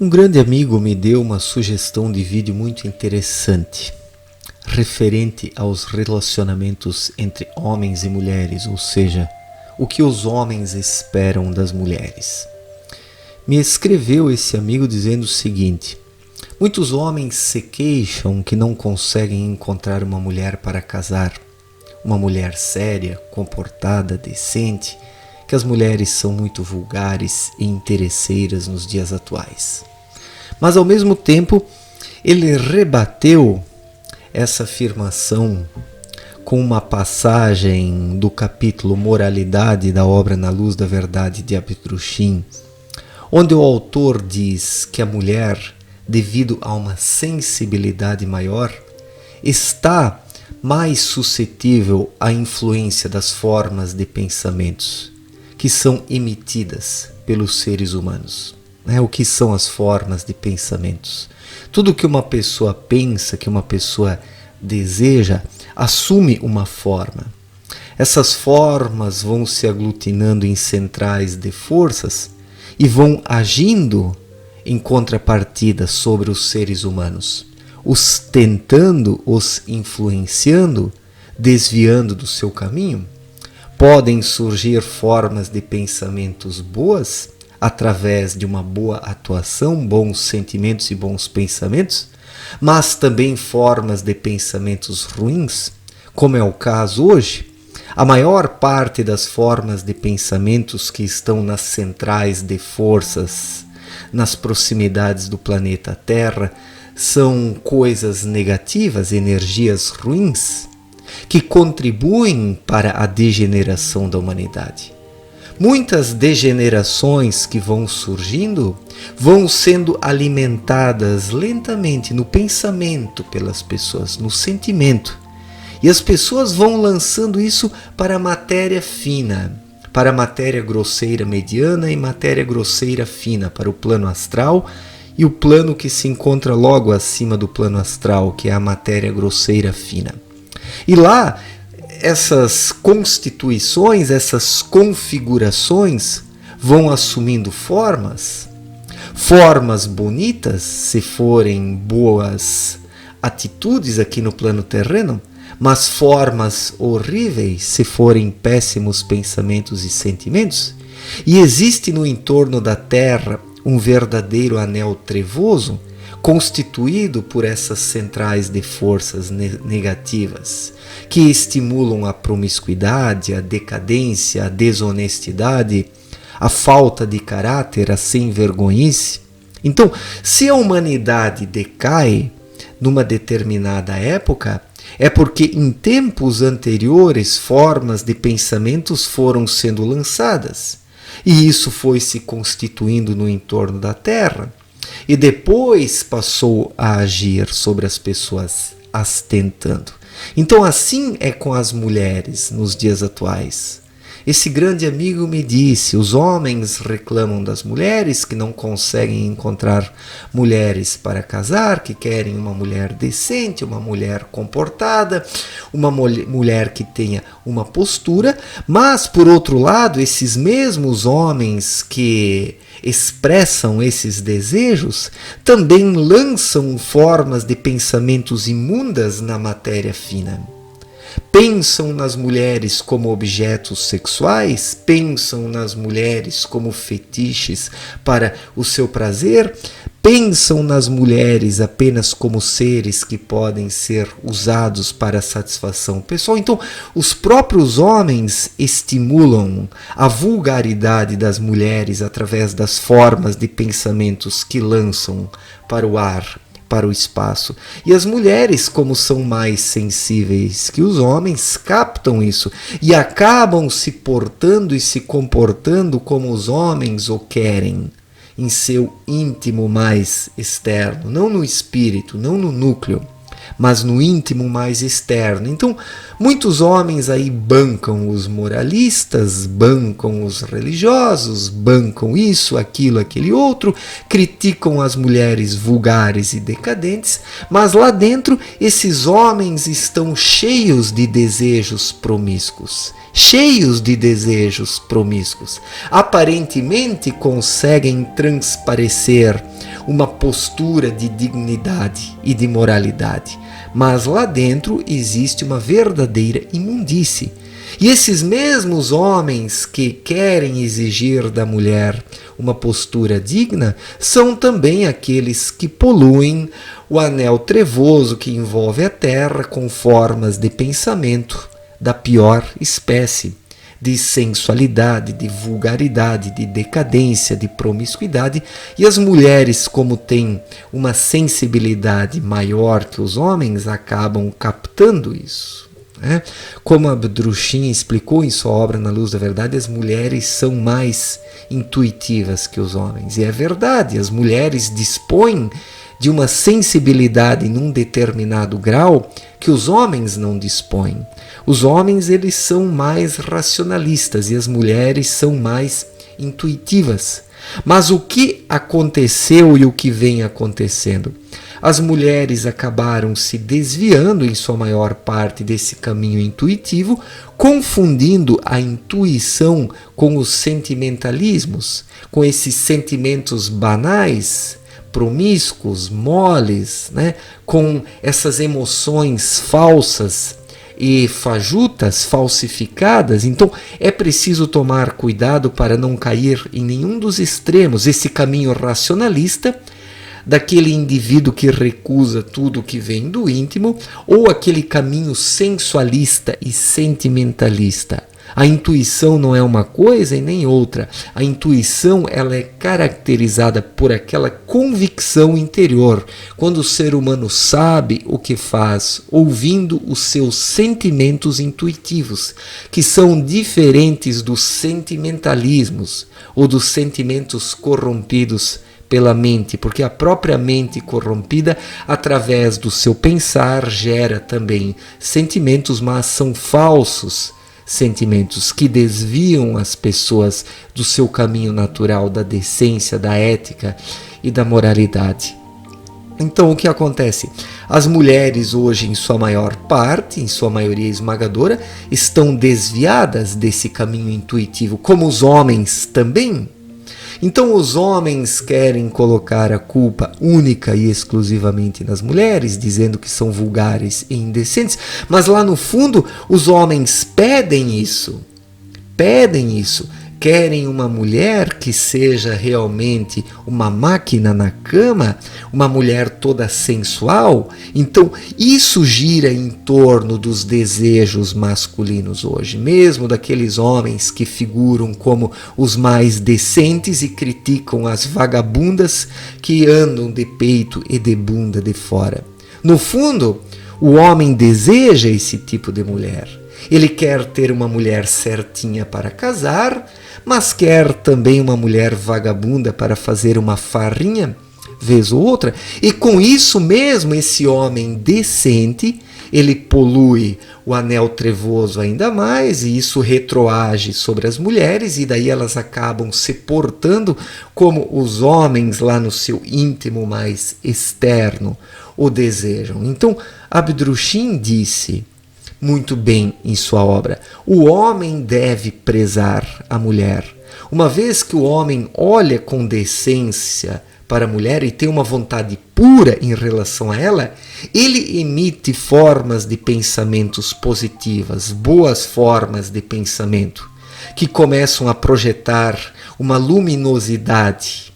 Um grande amigo me deu uma sugestão de vídeo muito interessante, referente aos relacionamentos entre homens e mulheres, ou seja, o que os homens esperam das mulheres. Me escreveu esse amigo dizendo o seguinte: muitos homens se queixam que não conseguem encontrar uma mulher para casar, uma mulher séria, comportada, decente, que as mulheres são muito vulgares e interesseiras nos dias atuais. Mas ao mesmo tempo, ele rebateu essa afirmação com uma passagem do capítulo Moralidade da obra Na Luz da Verdade de Abdrushim, onde o autor diz que a mulher, devido a uma sensibilidade maior, está mais suscetível à influência das formas de pensamentos que são emitidas pelos seres humanos. O que são as formas de pensamentos? Tudo que uma pessoa pensa, que uma pessoa deseja, assume uma forma. Essas formas vão se aglutinando em centrais de forças e vão agindo em contrapartida sobre os seres humanos, os tentando, os influenciando, desviando do seu caminho. Podem surgir formas de pensamentos boas, através de uma boa atuação, bons sentimentos e bons pensamentos, mas também formas de pensamentos ruins, como é o caso hoje. A maior parte das formas de pensamentos que estão nas centrais de forças, nas proximidades do planeta Terra, são coisas negativas, energias ruins, que contribuem para a degeneração da humanidade. Muitas degenerações que vão surgindo vão sendo alimentadas lentamente no pensamento pelas pessoas, no sentimento. E as pessoas vão lançando isso para a matéria fina, para a matéria grosseira mediana e matéria grosseira fina, para o plano astral e o plano que se encontra logo acima do plano astral, que é a matéria grosseira fina. E lá, essas constituições, essas configurações vão assumindo formas bonitas, se forem boas atitudes aqui no plano terreno, mas formas horríveis, se forem péssimos pensamentos e sentimentos. E existe no entorno da Terra um verdadeiro anel trevoso, constituído por essas centrais de forças negativas, que estimulam a promiscuidade, a decadência, a desonestidade, a falta de caráter, a sem-vergonhice. Então, se a humanidade decai numa determinada época, é porque em tempos anteriores formas de pensamentos foram sendo lançadas, e isso foi se constituindo no entorno da Terra, e depois passou a agir sobre as pessoas, as tentando. Então assim é com as mulheres nos dias atuais. Esse grande amigo me disse: os homens reclamam das mulheres, que não conseguem encontrar mulheres para casar, que querem uma mulher decente, uma mulher comportada, uma mulher que tenha uma postura, mas por outro lado, esses mesmos homens que expressam esses desejos também lançam formas de pensamentos imundas na matéria fina. Pensam nas mulheres como objetos sexuais, pensam nas mulheres como fetiches para o seu prazer, pensam nas mulheres apenas como seres que podem ser usados para satisfação pessoal. Então, os próprios homens estimulam a vulgaridade das mulheres através das formas de pensamentos que lançam para o ar, para o espaço. E as mulheres, como são mais sensíveis que os homens, captam isso e acabam se portando e se comportando como os homens o querem, em seu íntimo mais externo, não no espírito, não no núcleo. mas no íntimo mais externo. Então, muitos homens aí bancam os moralistas, bancam os religiosos, bancam isso, aquilo, aquele outro, criticam as mulheres vulgares e decadentes, mas lá dentro esses homens estão cheios de desejos promíscuos. Cheios de desejos promíscuos. Aparentemente conseguem transparecer uma postura de dignidade e de moralidade, mas lá dentro existe uma verdadeira imundície. E esses mesmos homens que querem exigir da mulher uma postura digna são também aqueles que poluem o anel trevoso que envolve a terra com formas de pensamento da pior espécie, de sensualidade, de vulgaridade, de decadência, de promiscuidade, e as mulheres, como têm uma sensibilidade maior que os homens, acabam captando isso. Como Abdruchin explicou em sua obra Na Luz da Verdade, as mulheres são mais intuitivas que os homens, e é verdade, as mulheres dispõem de uma sensibilidade num determinado grau que os homens não dispõem. Os homens, eles são mais racionalistas e as mulheres são mais intuitivas. Mas o que aconteceu e o que vem acontecendo? As mulheres acabaram se desviando em sua maior parte desse caminho intuitivo, confundindo a intuição com os sentimentalismos, com esses sentimentos banais, promíscuos, moles, com essas emoções falsas e fajutas, falsificadas. Então é preciso tomar cuidado para não cair em nenhum dos extremos, esse caminho racionalista daquele indivíduo que recusa tudo que vem do íntimo, ou aquele caminho sensualista e sentimentalista. A intuição não é uma coisa e nem outra. A intuição, ela é caracterizada por aquela convicção interior, quando o ser humano sabe o que faz, ouvindo os seus sentimentos intuitivos, que são diferentes dos sentimentalismos ou dos sentimentos corrompidos pela mente, porque a própria mente corrompida, através do seu pensar, gera também sentimentos, mas são falsos sentimentos que desviam as pessoas do seu caminho natural, da decência, da ética e da moralidade. Então, o que acontece? As mulheres hoje, em sua maior parte, em sua maioria esmagadora, estão desviadas desse caminho intuitivo, como os homens também. Então os homens querem colocar a culpa única e exclusivamente nas mulheres, dizendo que são vulgares e indecentes, mas lá no fundo os homens pedem isso, querem uma mulher que seja realmente uma máquina na cama, uma mulher toda sensual. Então isso gira em torno dos desejos masculinos hoje, mesmo daqueles homens que figuram como os mais decentes e criticam as vagabundas que andam de peito e de bunda de fora. No fundo, o homem deseja esse tipo de mulher. Ele quer ter uma mulher certinha para casar, mas quer também uma mulher vagabunda para fazer uma farrinha, vez ou outra. E com isso mesmo, esse homem decente, ele polui o anel trevoso ainda mais, e isso retroage sobre as mulheres, e daí elas acabam se portando como os homens lá no seu íntimo mais externo o desejam. Então, Abdruchin disse muito bem em sua obra: o homem deve prezar a mulher. Uma vez que o homem olha com decência para a mulher e tem uma vontade pura em relação a ela, ele emite formas de pensamentos positivas, boas formas de pensamento, que começam a projetar uma luminosidade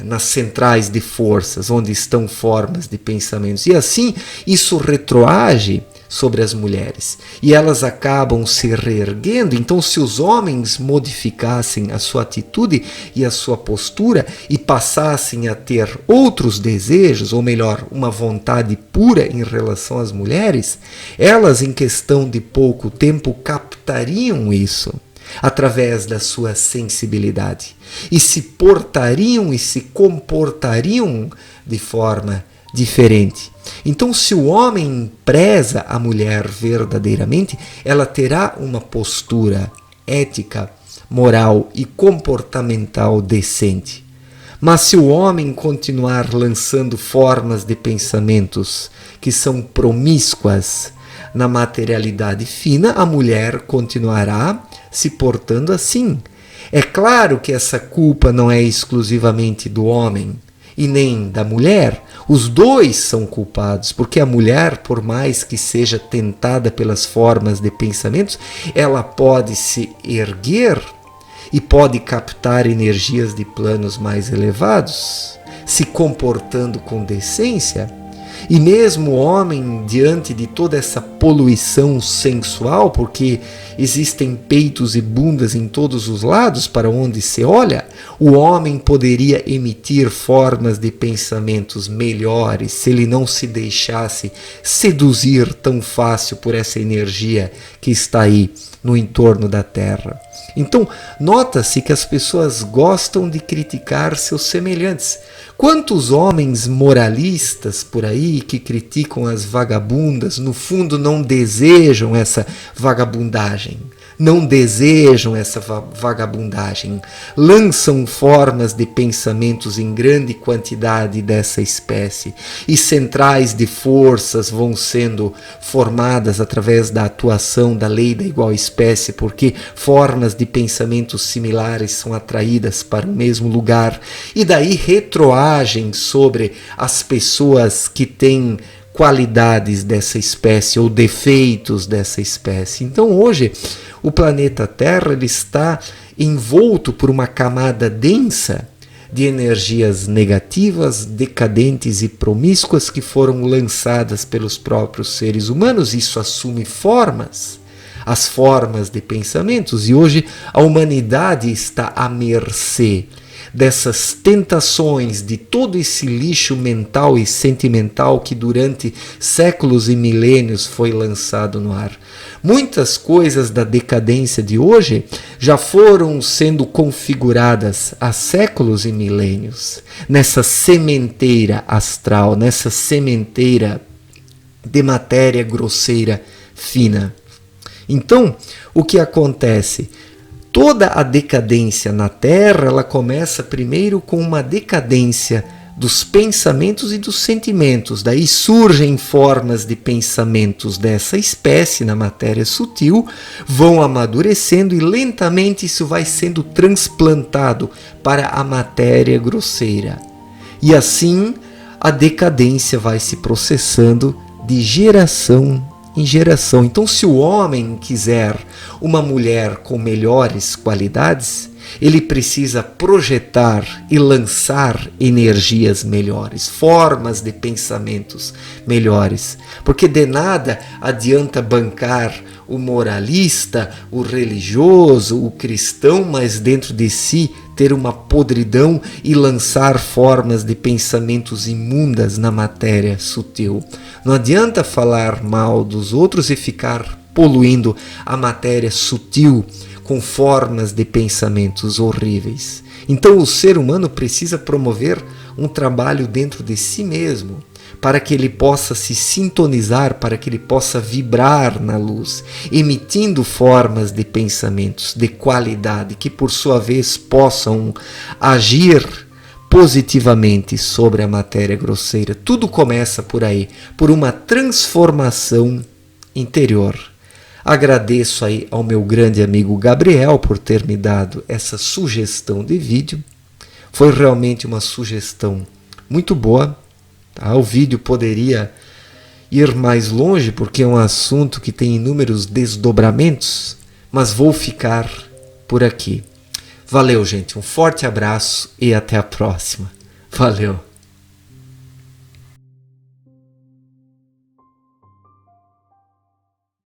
nas centrais de forças, onde estão formas de pensamentos. E assim, isso retroage sobre as mulheres, e elas acabam se reerguendo. Então, se os homens modificassem a sua atitude e a sua postura e passassem a ter outros desejos, ou melhor, uma vontade pura em relação às mulheres, elas, em questão de pouco tempo, captariam isso através da sua sensibilidade e se portariam e se comportariam de forma diferente. Então, se o homem preza a mulher verdadeiramente, ela terá uma postura ética, moral e comportamental decente. Mas se o homem continuar lançando formas de pensamentos que são promíscuas na materialidade fina, a mulher continuará se portando assim. É claro que essa culpa não é exclusivamente do homem e nem da mulher. Os dois são culpados, porque a mulher, por mais que seja tentada pelas formas de pensamentos, ela pode se erguer e pode captar energias de planos mais elevados, se comportando com decência. E mesmo o homem, diante de toda essa poluição sensual, porque existem peitos e bundas em todos os lados para onde se olha, o homem poderia emitir formas de pensamentos melhores se ele não se deixasse seduzir tão fácil por essa energia que está aí no entorno da Terra. Então, nota-se que as pessoas gostam de criticar seus semelhantes. Quantos homens moralistas por aí que criticam as vagabundas, no fundo não desejam essa vagabundagem, não desejam essa vagabundagem, lançam formas de pensamentos em grande quantidade dessa espécie e centrais de forças vão sendo formadas através da atuação da lei da igual espécie, porque formas de pensamentos similares são atraídas para o mesmo lugar e daí retroagem sobre as pessoas que têm qualidades dessa espécie ou defeitos dessa espécie. Então hoje o planeta Terra ele está envolto por uma camada densa de energias negativas, decadentes e promíscuas que foram lançadas pelos próprios seres humanos. Isso assume formas, as formas de pensamentos, e hoje a humanidade está à mercê dessas tentações, de todo esse lixo mental e sentimental que durante séculos e milênios foi lançado no ar. Muitas coisas da decadência de hoje já foram sendo configuradas há séculos e milênios, nessa sementeira astral, nessa sementeira de matéria grosseira fina. Então, o que acontece? Toda a decadência na Terra, ela começa primeiro com uma decadência dos pensamentos e dos sentimentos. Daí surgem formas de pensamentos dessa espécie na matéria sutil, vão amadurecendo e lentamente isso vai sendo transplantado para a matéria grosseira. E assim a decadência vai se processando de geração em geração. Então, se o homem quiser uma mulher com melhores qualidades, ele precisa projetar e lançar energias melhores, formas de pensamentos melhores, porque de nada adianta bancar o moralista, o religioso, o cristão, mas dentro de si ter uma podridão e lançar formas de pensamentos imundas na matéria sutil. Não adianta falar mal dos outros e ficar poluindo a matéria sutil com formas de pensamentos horríveis. Então o ser humano precisa promover um trabalho dentro de si mesmo, para que ele possa se sintonizar, para que ele possa vibrar na luz, emitindo formas de pensamentos de qualidade, que por sua vez possam agir positivamente sobre a matéria grosseira. Tudo começa por aí, por uma transformação interior. Agradeço aí ao meu grande amigo Gabriel por ter me dado essa sugestão de vídeo. Foi realmente uma sugestão muito boa. O vídeo poderia ir mais longe porque é um assunto que tem inúmeros desdobramentos, mas vou ficar por aqui. Valeu, gente. Um forte abraço e até a próxima. Valeu.